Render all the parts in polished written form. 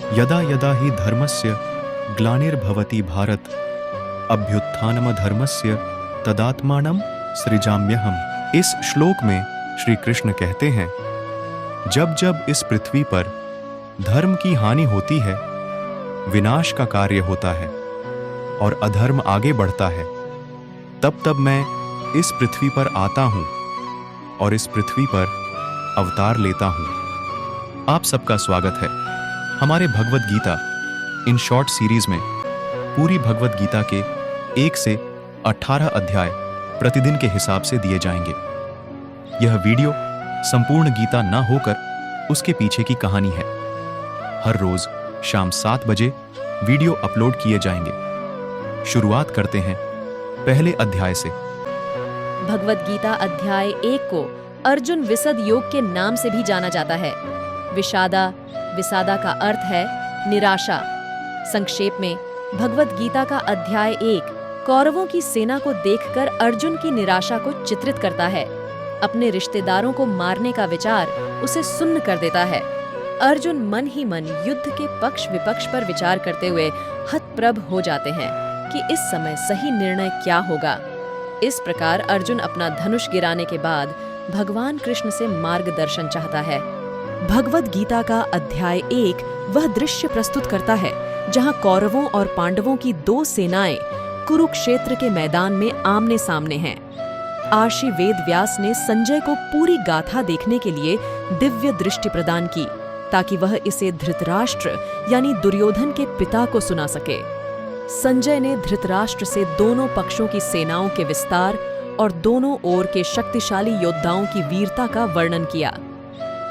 यदा यदा हि धर्मस्य ग्लानिर्भवति भारत अभ्युत्थानमधर्मस्य तदात्मानं सृजाम्यहम्। इस श्लोक में श्री कृष्ण कहते हैं, जब जब इस पृथ्वी पर धर्म की हानि होती है, विनाश का कार्य होता है और अधर्म आगे बढ़ता है, तब तब मैं इस पृथ्वी पर आता हूं और इस पृथ्वी पर अवतार लेता हूं। आप सबका स्वागत है हमारे Bhagavad Gita in short series में। पूरी भगवद गीता के 1 से 18 अध्याय प्रतिदिन के हिसाब से दिए जाएंगे। यह वीडियो संपूर्ण गीता न होकर उसके पीछे की कहानी है। हर रोज शाम 7 बजे वीडियो अपलोड किए जाएंगे। शुरुआत करते हैं पहले अध्याय से। भगवद गीता अध्याय 1 को अर्जुन विसद योग के नाम से भी जाना जाता है। विषादा का अर्थ है निराशा। संक्षेप में भगवद गीता का अध्याय 1 कौरवों की सेना को देखकर अर्जुन की निराशा को चित्रित करता है। अपने रिश्तेदारों को मारने का विचार उसे सुन्न कर देता है। अर्जुन मन ही मन युद्ध के पक्ष विपक्ष पर विचार करते हुए हतप्रभ हो जाते हैं कि इस समय सही निर्णय क्या होगा। इस प्रकार अर्जुन अपना धनुष गिराने के बाद भगवान कृष्ण से मार्गदर्शन चाहता है। भगवद गीता का अध्याय 1 वह दृश्य प्रस्तुत करता है जहां कौरवों और पांडवों की 2 सेनाएं कुरुक्षेत्र के मैदान में आमने सामने हैं। आशी वेद व्यास ने संजय को पूरी गाथा देखने के लिए दिव्य दृष्टि प्रदान की ताकि वह इसे धृतराष्ट्र यानी दुर्योधन के पिता को सुना सके। संजय ने धृतराष्ट्र से दोनों पक्षों की सेनाओं के विस्तार और दोनों ओर के शक्तिशाली योद्धाओं की वीरता का वर्णन किया।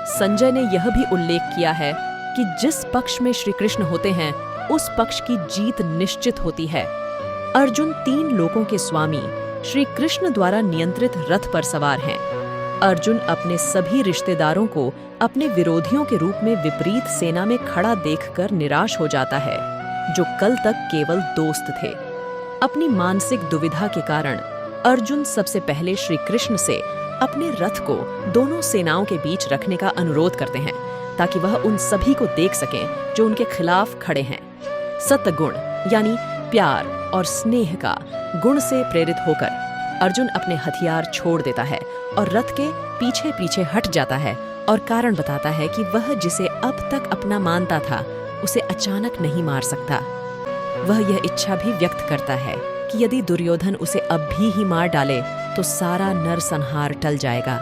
संजय ने यह भी उल्लेख किया है कि जिस पक्ष में श्री कृष्ण होते हैं उस पक्ष की जीत निश्चित होती है। अर्जुन 3 लोकों के स्वामी श्री कृष्ण द्वारा नियंत्रित रथ पर सवार हैं। अर्जुन अपने सभी रिश्तेदारों को अपने विरोधियों के रूप में विपरीत सेना में खड़ा देखकर निराश हो जाता है, जो कल तक केवल दोस्त थे। अपनी मानसिक दुविधा के कारण अर्जुन सबसे पहले श्री कृष्ण से अपने रथ को दोनों सेनाओं के बीच रखने का अनुरोध करते हैं ताकि वह उन सभी को देख सकें जो उनके खिलाफ खड़े हैं। सत्गुण यानी प्यार और स्नेह का गुण से प्रेरित होकर अर्जुन अपने हथियार छोड़ देता है और रथ के पीछे पीछे हट जाता है और कारण बताता है कि वह जिसे अब तक अपना मानता था उसे अचानक नहीं मार सकता। वह यह इच्छा भी व्यक्त करता है कि यदि दुर्योधन उसे अब भी मार डाले तो सारा नरसंहार टल जाएगा।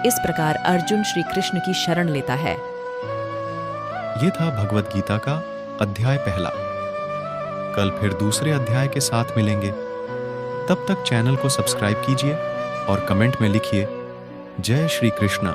इस प्रकार अर्जुन श्री कृष्ण की शरण लेता है। ये था भगवद गीता का अध्याय 1। कल फिर दूसरे अध्याय के साथ मिलेंगे। तब तक चैनल को सब्सक्राइब कीजिए और कमेंट में लिखिए जय श्री कृष्ण।